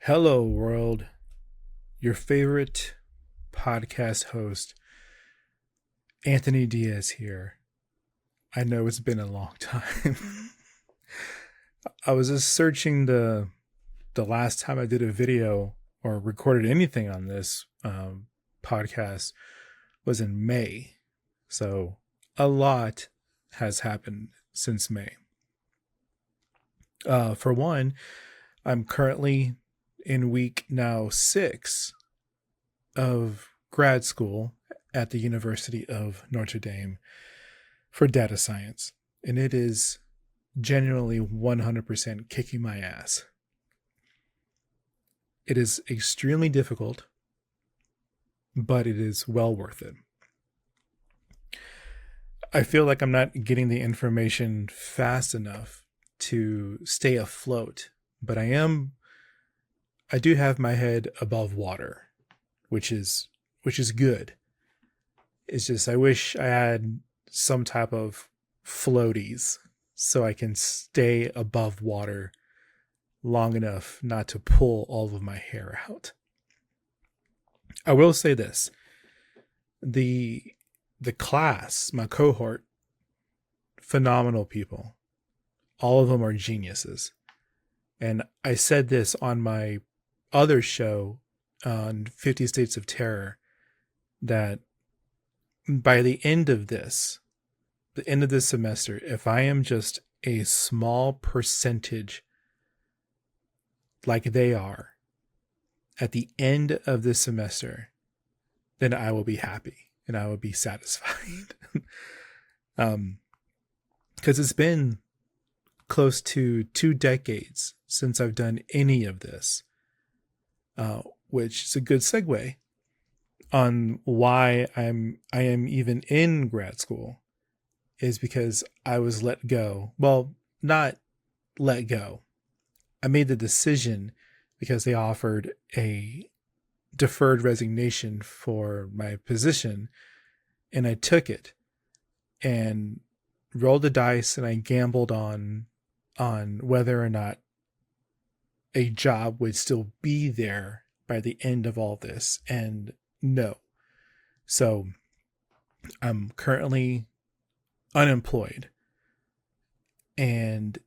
Hello, world. Your favorite podcast host, Anthony Diaz here. I know it's been a long time. I was just searching the last time I did a video or recorded anything on this podcast was in May. So a lot has happened since May. For one, I'm currently in week now 6 of grad school at the University of Notre Dame for data science. And it is genuinely 100% kicking my ass. It is extremely difficult, but it is well worth it. I feel like I'm not getting the information fast enough to stay afloat, but I do have my head above water, which is good. It's just I wish I had some type of floaties so I can stay above water long enough not to pull all of my hair out. I will say this. The class, my cohort, phenomenal people. All of them are geniuses. And I said this on my other show on 50 States of Terror that by the end of this semester, if I am just a small percentage like they are at the end of this semester, then I will be happy and I will be satisfied. Because it's been close to 2 decades since I've done any of this, which is a good segue on why I am even in grad school, is because I was let go. Well, not let go. I made the decision because they offered a deferred resignation for my position, and I took it and rolled the dice, and I gambled on whether or not a job would still be there by the end of all this, and no. So I'm currently unemployed, and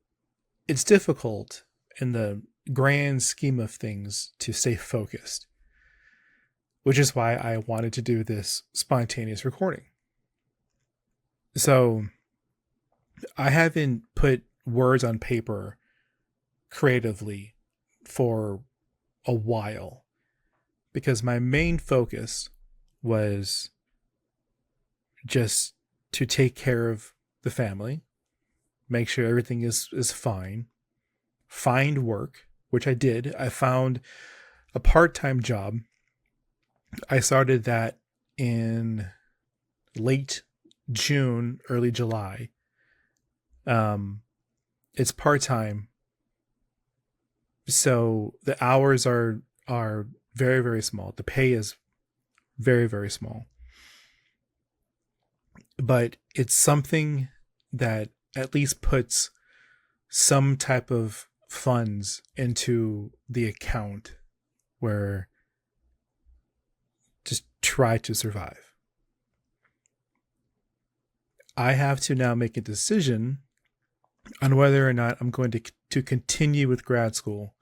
it's difficult in the grand scheme of things to stay focused, which is why I wanted to do this spontaneous recording. So I haven't put words on paper creatively for a while because my main focus was just to take care of the family, make sure everything is fine, find work, which I did. I found a part-time job. I started that in late June, early July. It's part-time, so the hours are very, very small. The pay is very, very small, but it's something that at least puts some type of funds into the account where just try to survive. I have to now make a decision on whether or not I'm going to continue with grad school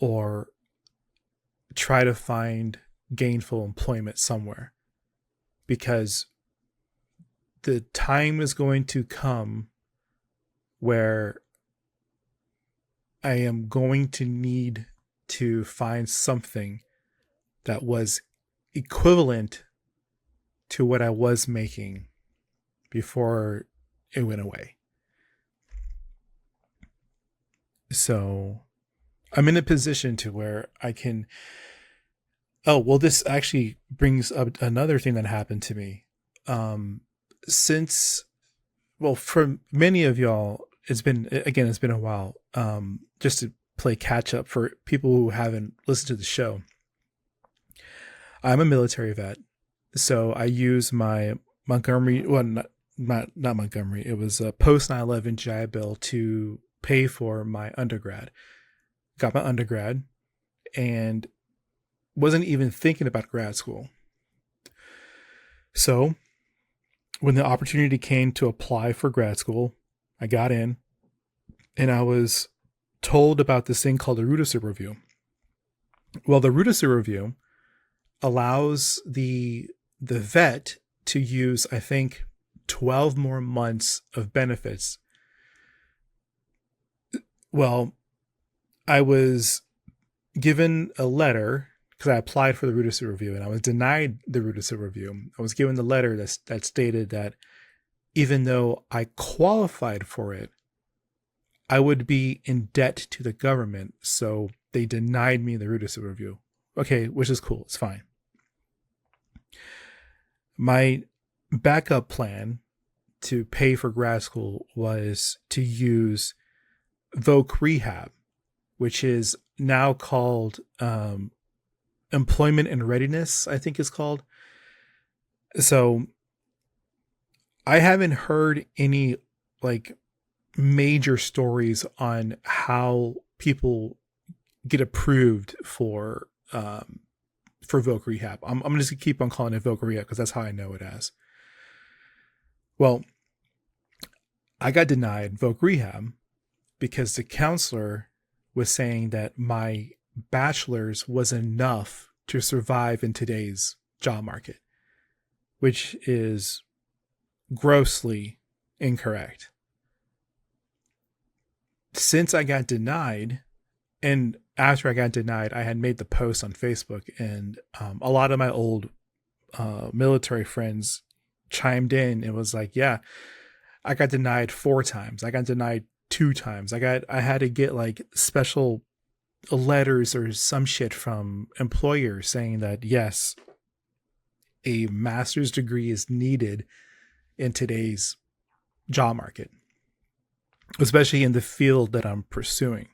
or try to find gainful employment somewhere, because the time is going to come where I am going to need to find something that was equivalent to what I was making before it went away. So I'm in a position to where I can. Oh, well, this actually brings up another thing that happened to me. For many of y'all, it's been a while. Just to play catch up for people who haven't listened to the show. I'm a military vet, so I use my Montgomery, well, not Montgomery. It was a post 9/11 GI Bill to pay for my undergrad. Got my undergrad, and wasn't even thinking about grad school. So when the opportunity came to apply for grad school, I got in, and I was told about this thing called the Rudisill Review. Well, the Rudisill Review allows the vet to use, I think, 12 more months of benefits. Well, I was given a letter because I applied for the Rudisill Review, and I was denied the Rudisill Review. I was given the letter that stated that even though I qualified for it, I would be in debt to the government. So they denied me the Rudisill Review. Okay, which is cool. It's fine. My backup plan to pay for grad school was to use Voc Rehab, which is now called Employment and Readiness, I think it's called. So I haven't heard any like major stories on how people get approved for Voc Rehab. I'm going to keep on calling it Voc Rehab because that's how I know it as. Well, I got denied Voc Rehab because the counselor was saying that my bachelor's was enough to survive in today's job market, which is grossly incorrect. Since I got denied, and after I got denied, I had made the post on Facebook, and a lot of my old military friends chimed in and was like, yeah, I got denied 4 times. I got denied 2 times. I had to get like special letters or some shit from employers saying that, yes, a master's degree is needed in today's job market, especially in the field that I'm pursuing.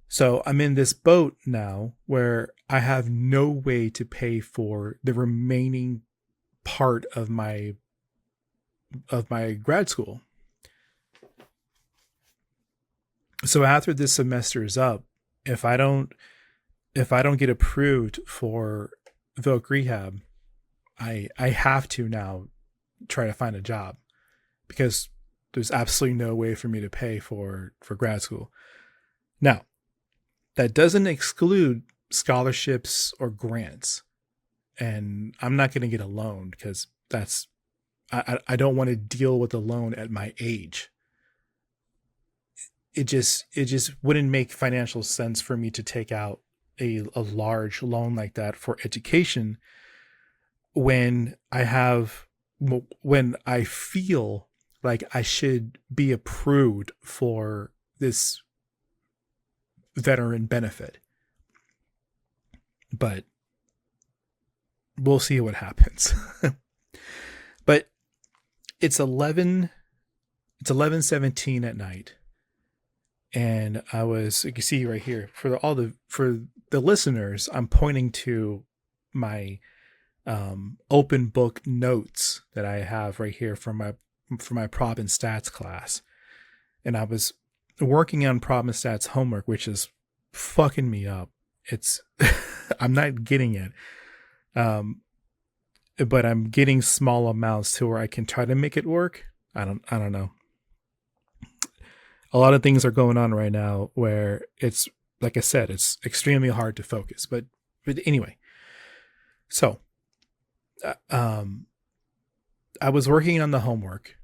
So I'm in this boat now where I have no way to pay for the remaining part of my grad school. So after this semester is up, if I don't get approved for Voc Rehab, I have to now try to find a job because there's absolutely no way for me to pay for grad school. Now, that doesn't exclude scholarships or grants. And I'm not going to get a loan because I don't want to deal with a loan at my age. It just wouldn't make financial sense for me to take out a large loan like that for education when I feel like I should be approved for this veteran benefit. But we'll see what happens. But it's 11:17 at night. And I was, you can see right here for the listeners, I'm pointing to my open book notes that I have right here for my prob and stats class. And I was working on prob and stats homework, which is fucking me up. It's I'm not getting it. But I'm getting small amounts to where I can try to make it work. I don't know. A lot of things are going on right now where it's, like I said, it's extremely hard to focus. But anyway, so I was working on the homework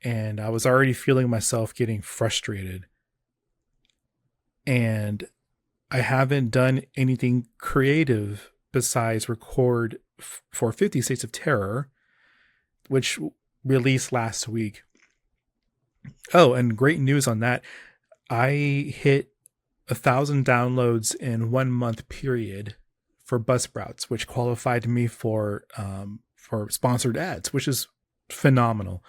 and I was already feeling myself getting frustrated. And I haven't done anything creative besides record for 50 States of Terror, which released last week. Oh, and great news on that. I hit 1,000 downloads in 1 month period for Buzzsprouts, which qualified me for sponsored ads, which is phenomenal.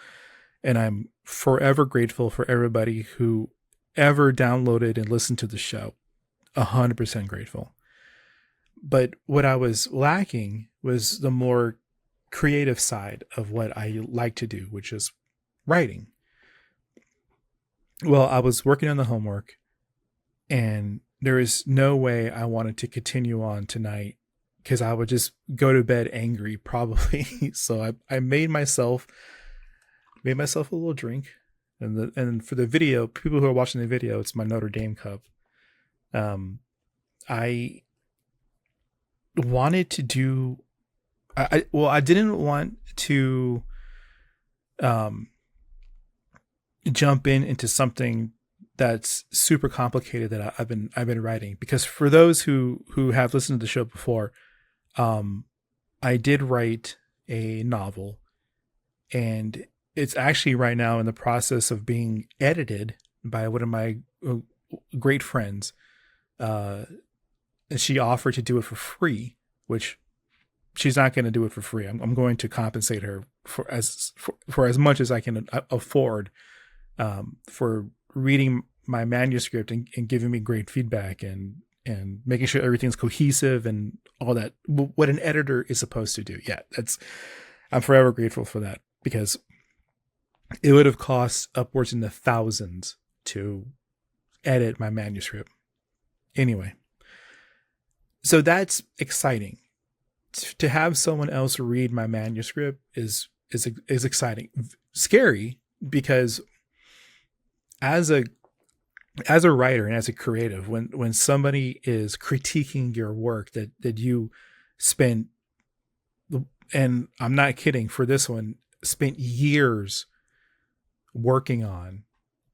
And I'm forever grateful for everybody who ever downloaded and listened to the show. 100% grateful. But what I was lacking was the more creative side of what I like to do, which is writing. Well, I was working on the homework and there is no way I wanted to continue on tonight because I would just go to bed angry probably. So I made myself a little drink, and for the video, people who are watching the video, it's my Notre Dame cup. I wanted to do I didn't want to jump into something that's super complicated that I've been writing, because for those who have listened to the show before, I did write a novel, and it's actually right now in the process of being edited by one of my great friends. And she offered to do it for free, which she's not going to do it for free. I'm going to compensate her for as much as I can afford, for reading my manuscript and giving me great feedback and making sure everything's cohesive and all that. What an editor is supposed to do. Yeah, I'm forever grateful for that, because it would have cost upwards in the thousands to edit my manuscript. Anyway, so that's exciting. To have someone else read my manuscript is exciting. Scary, because as a writer and as a creative, when somebody is critiquing your work that you spent, and I'm not kidding, for this one, spent years working on,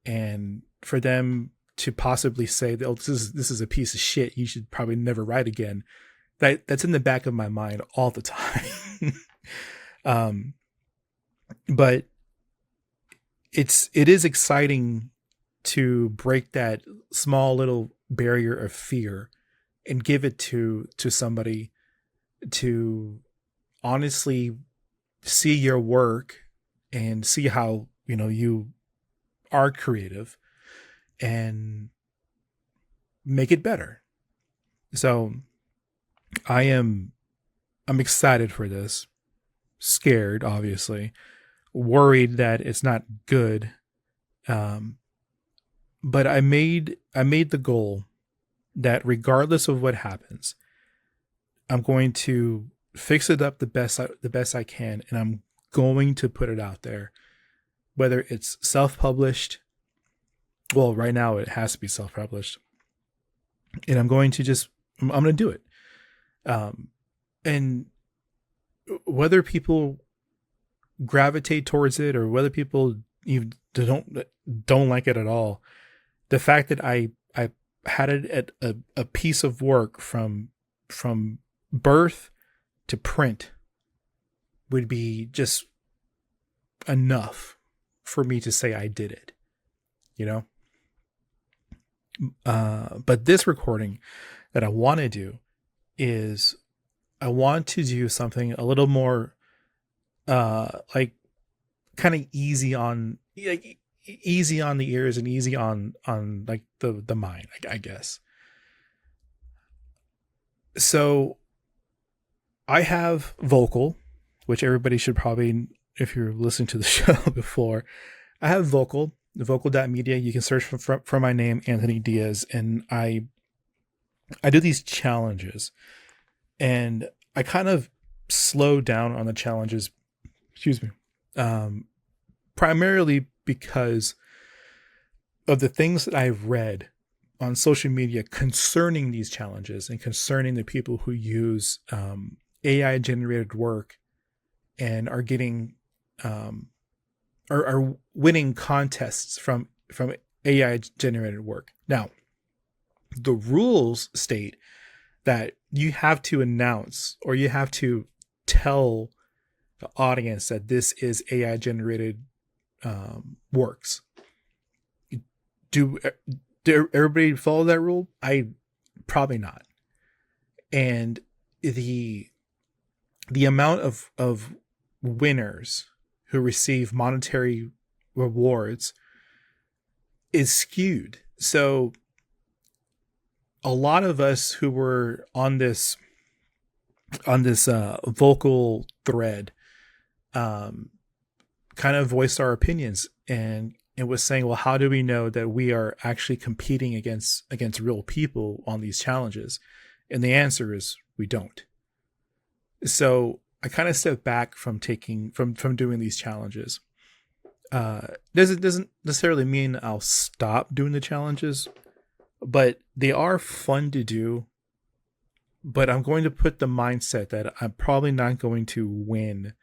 and for them to possibly say that, oh, this is a piece of shit, you should probably never write again, that's in the back of my mind all the time. But it is exciting to break that small little barrier of fear and give it to somebody to honestly see your work and see how, you are creative and make it better. So I'm excited for this, scared, obviously, worried that it's not good. But I made the goal that regardless of what happens, I'm going to fix it up the best I can, and I'm going to put it out there, whether it's self-published. Well, right now it has to be self-published, and I'm going to do it. And whether people gravitate towards it or whether people even don't like it at all, the fact that I had it at a piece of work from birth to print would be just enough for me to say I did it, but this recording that I want to do is, I want to do something a little more like kind of easy on the ears and easy on like the mind, I guess. So I have Vocal, which everybody should probably, if you're listening to the show before, I have Vocal, vocal.media. You can search for my name, Anthony Diaz, and I do these challenges, and I kind of slow down on the challenges, primarily because of the things that I've read on social media concerning these challenges and concerning the people who use AI generated work and are getting are winning contests from AI generated work. Now, the rules state that you have to announce, or you have to tell the audience that this is AI generated works. Do everybody follow that rule? I probably not. And the amount of winners who receive monetary rewards is skewed. So a lot of us who were on this Vocal thread kind of voiced our opinions, and and was saying, well, how do we know that we are actually competing against real people on these challenges? And the answer is we don't. So I kind of stepped back from doing these challenges. Doesn't necessarily mean I'll stop doing the challenges, but they are fun to do. But I'm going to put the mindset that I'm probably not going to win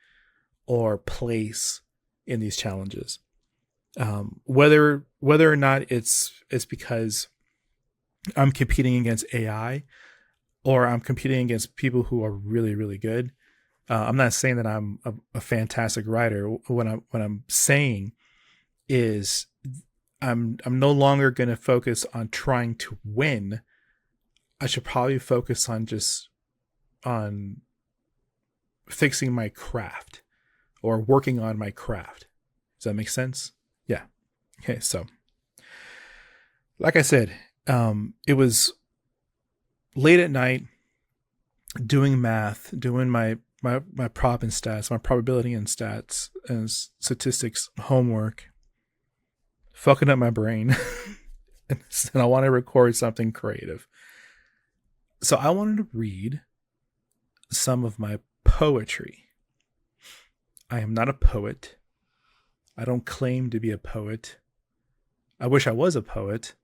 or place in these challenges. Whether or not it's because I'm competing against AI or I'm competing against people who are really, really good. I'm not saying that I'm a fantastic writer. What I'm saying is I'm no longer going to focus on trying to win. I should probably focus on fixing my craft or working on my craft. Does that make sense? Yeah. Okay. So, like I said, it was late at night doing math, doing my prop and stats, my probability and stats and statistics homework, fucking up my brain. And I want to record something creative. So I wanted to read some of my poetry. I am not a poet. I don't claim to be a poet. I wish I was a poet.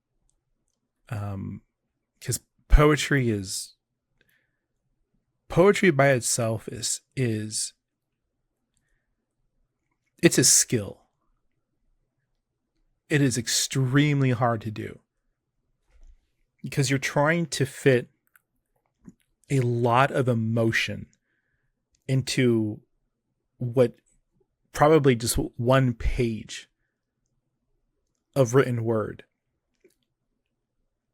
Because poetry by itself is it's a skill. It is extremely hard to do because you're trying to fit a lot of emotion into what probably just one page of written word.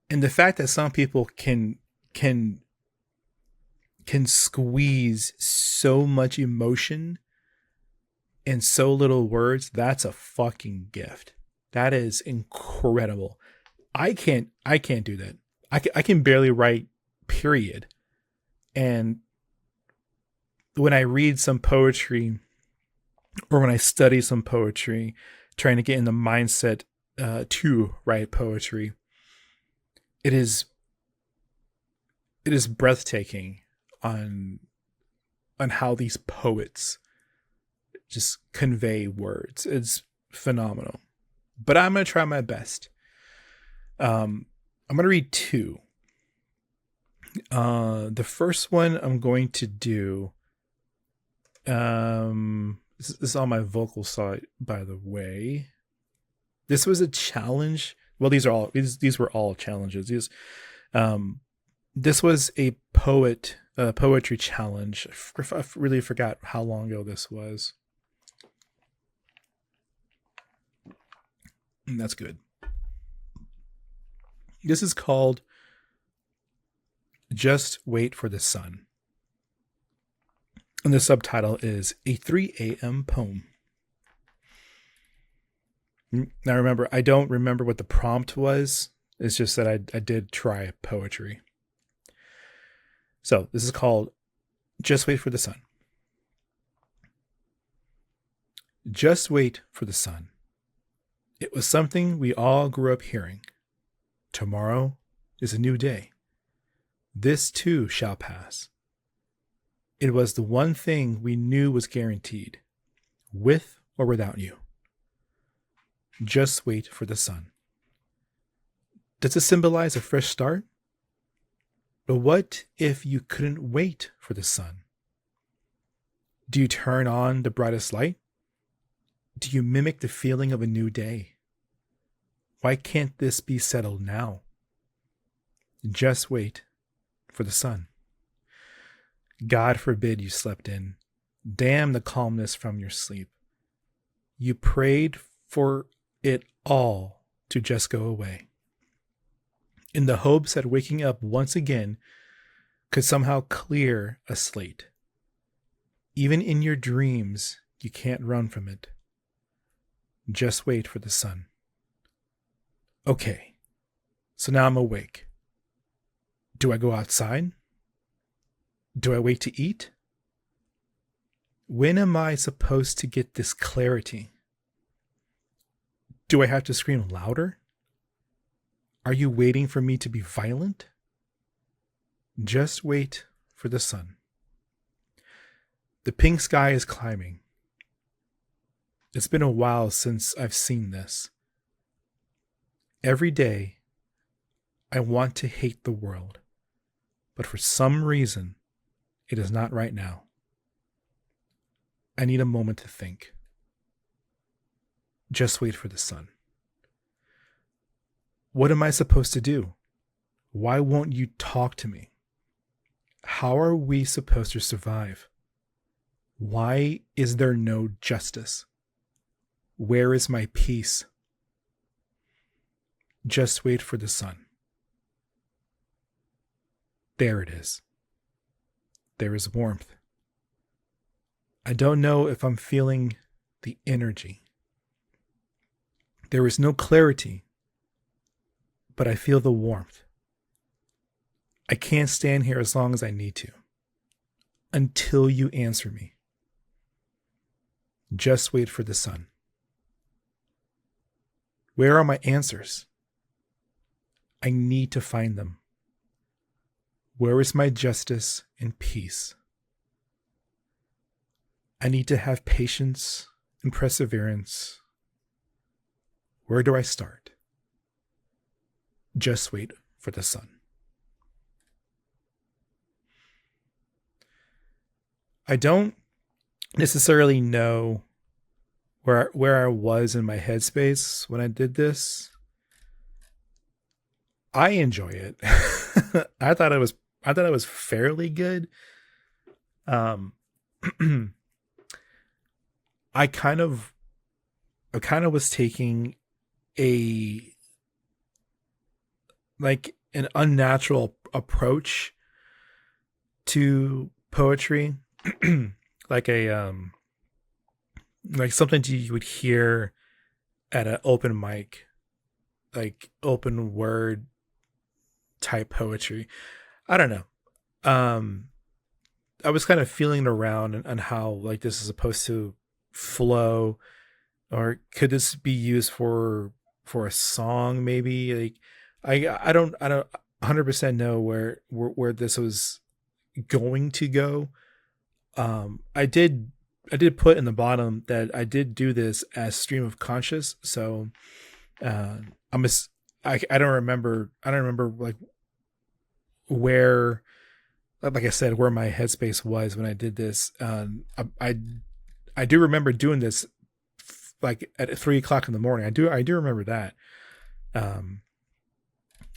And the fact that some people can squeeze so much emotion in so little words, that's a fucking gift. That is incredible. I can't do that. I can barely write, period. And when I read some poetry or when I study some poetry, trying to get in the mindset to write poetry, it is breathtaking on how these poets just convey words. It's phenomenal. But I'm going to try my best. I'm going to read two. The first one I'm going to do, this is on my vocal site, by the way. This was a challenge. Well, these were all challenges. This was a poetry challenge. I really forgot how long ago this was. That's good. This is called Just Wait for the Sun. And the subtitle is A 3 a.m. Poem. Now remember, I don't remember what the prompt was. It's just that I did try poetry. So this is called Just Wait for the Sun. Just wait for the sun. It was something we all grew up hearing. Tomorrow is a new day. This too shall pass. It was the one thing we knew was guaranteed, with or without you. Just wait for the sun. Does it symbolize a fresh start? But what if you couldn't wait for the sun? Do you turn on the brightest light? Do you mimic the feeling of a new day? Why can't this be settled now? Just wait for the sun. God forbid you slept in. Damn the calmness from your sleep. You prayed for it all to just go away, in the hopes that waking up once again could somehow clear a slate. Even in your dreams, you can't run from it. Just wait for the sun. Okay, so now I'm awake. Do I go outside? Do I wait to eat? When am I supposed to get this clarity? Do I have to scream louder? Are you waiting for me to be violent? Just wait for the sun. The pink sky is climbing. It's been a while since I've seen this. Every day, I want to hate the world, but for some reason, it is not right now. I need a moment to think. Just wait for the sun. What am I supposed to do? Why won't you talk to me? How are we supposed to survive? Why is there no justice? Where is my peace? Just wait for the sun. There it is. There is warmth. I don't know if I'm feeling the energy. There is no clarity, but I feel the warmth. I can't stand here as long as I need to, until you answer me. Just wait for the sun. Where are my answers? I need to find them. Where is my justice and peace? I need to have patience and perseverance. Where do I start? Just wait for the sun. I don't necessarily know where I was in my headspace when I did this. I enjoy it. I thought it was fairly good. I kind of was taking an unnatural approach to poetry. like something you would hear at an open mic, like open word type poetry. I don't know. I was kind of feeling around on how like this is supposed to flow, or could this be used for a song maybe? Like I don't 100% know where this was going to go. I did put in the bottom that I did do this as stream of conscious, so I don't remember like where, like I said, where my headspace was when I did this. I do remember doing this like at 3:00 in the morning. I do remember that.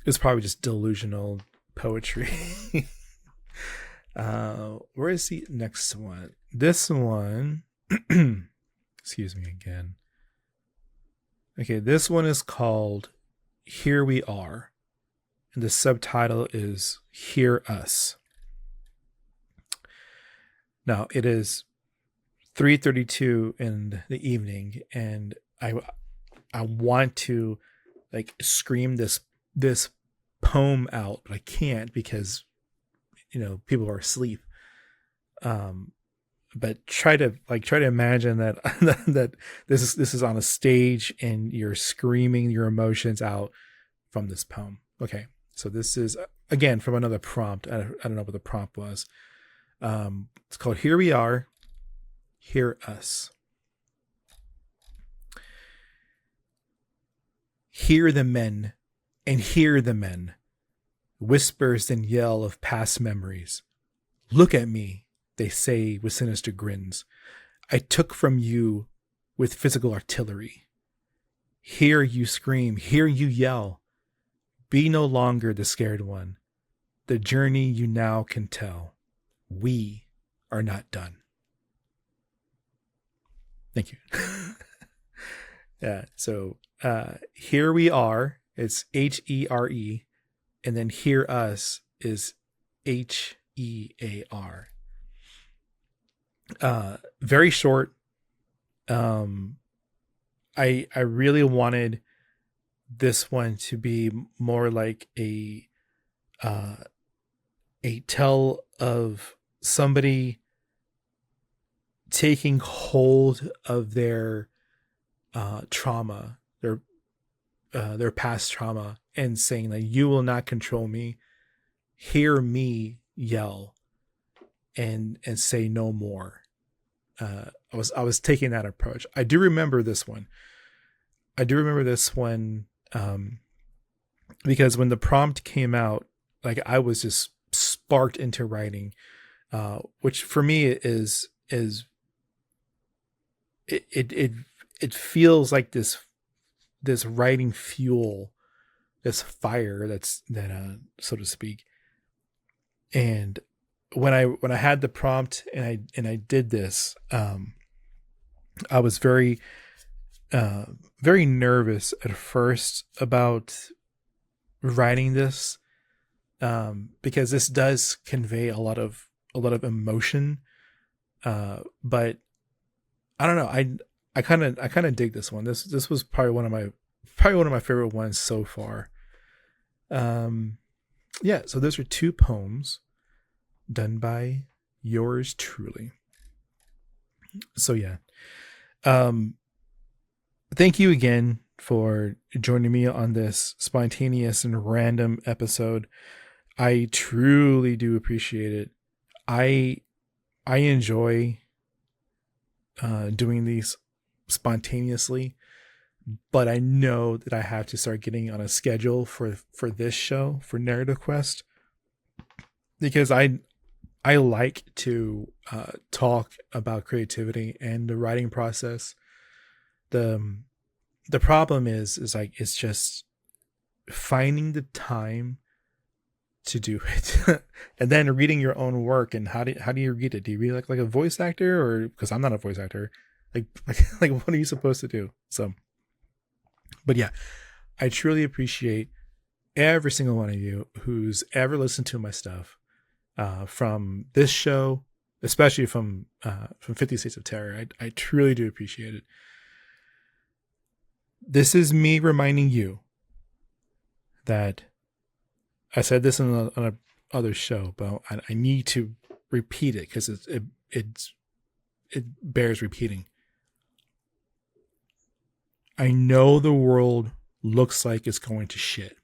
It's probably just delusional poetry. Where is the next one? This one, excuse me again. Okay, this one is called Here We Are, and the subtitle is Hear Us. Now, it is 3:32 in the evening, and I want to like scream this poem out, but I can't because people are asleep. But try to imagine that that this is on a stage and you're screaming your emotions out from this poem. Okay, so this is again from another prompt. I don't know what the prompt was. It's called Here We Are, Hear Us. Hear the men, and hear the men, whispers and yell of past memories. Look at me, they say with sinister grins. I took from you with physical artillery. Hear you scream, hear you yell. Be no longer the scared one. The journey you now can tell. We are not done. Thank you. Yeah, so Here We Are, it's HERE, and then Hear Us is HEAR. Very short. I really wanted this one to be more like a tell of somebody taking hold of their trauma their their past trauma and saying that you will not control me. Hear me yell and say no more. I was taking that approach. I do remember this one. Because when the prompt came out, like I was just sparked into writing, which for me is it feels like this writing fuel, this fire so to speak. And when I had the prompt and I did this, I was very very nervous at first about writing this, because this does convey a lot of emotion, but I don't know. I kind of dig this one. This was probably one of my favorite ones so far. Yeah. So those are two poems done by yours truly. So yeah. Thank you again for joining me on this spontaneous and random episode. I truly do appreciate it. I enjoy doing these spontaneously, but I know that I have to start getting on a schedule for this show, for Narrative Quest, because I like to talk about creativity and the writing process. The problem is like it's just finding the time to do it, and then reading your own work. And how do you read it? Do you read like a voice actor, or because I'm not a voice actor, like what are you supposed to do? So, but yeah, I truly appreciate every single one of you who's ever listened to my stuff, from this show, especially from 50 States of Terror. I truly do appreciate it. This is me reminding you that I said this on a other show, but I need to repeat it because it bears repeating. I know the world looks like it's going to shit.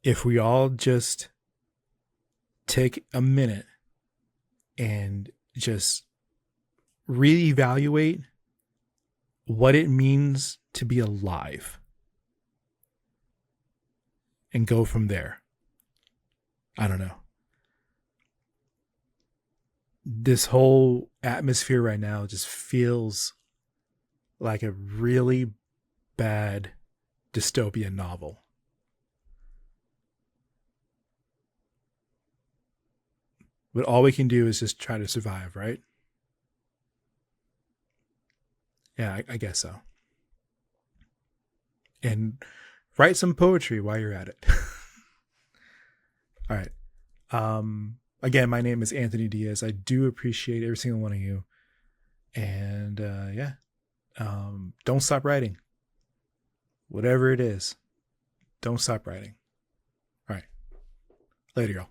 If we all just take a minute and just reevaluate what it means to be alive and go from there. I don't know. This whole atmosphere right now just feels like a really bad dystopian novel. But all we can do is just try to survive, right? Yeah, I guess so. And write some poetry while you're at it. All right. Again, my name is Anthony Diaz. I do appreciate every single one of you. And yeah. Don't stop writing. Whatever it is, don't stop writing. All right. Later, y'all.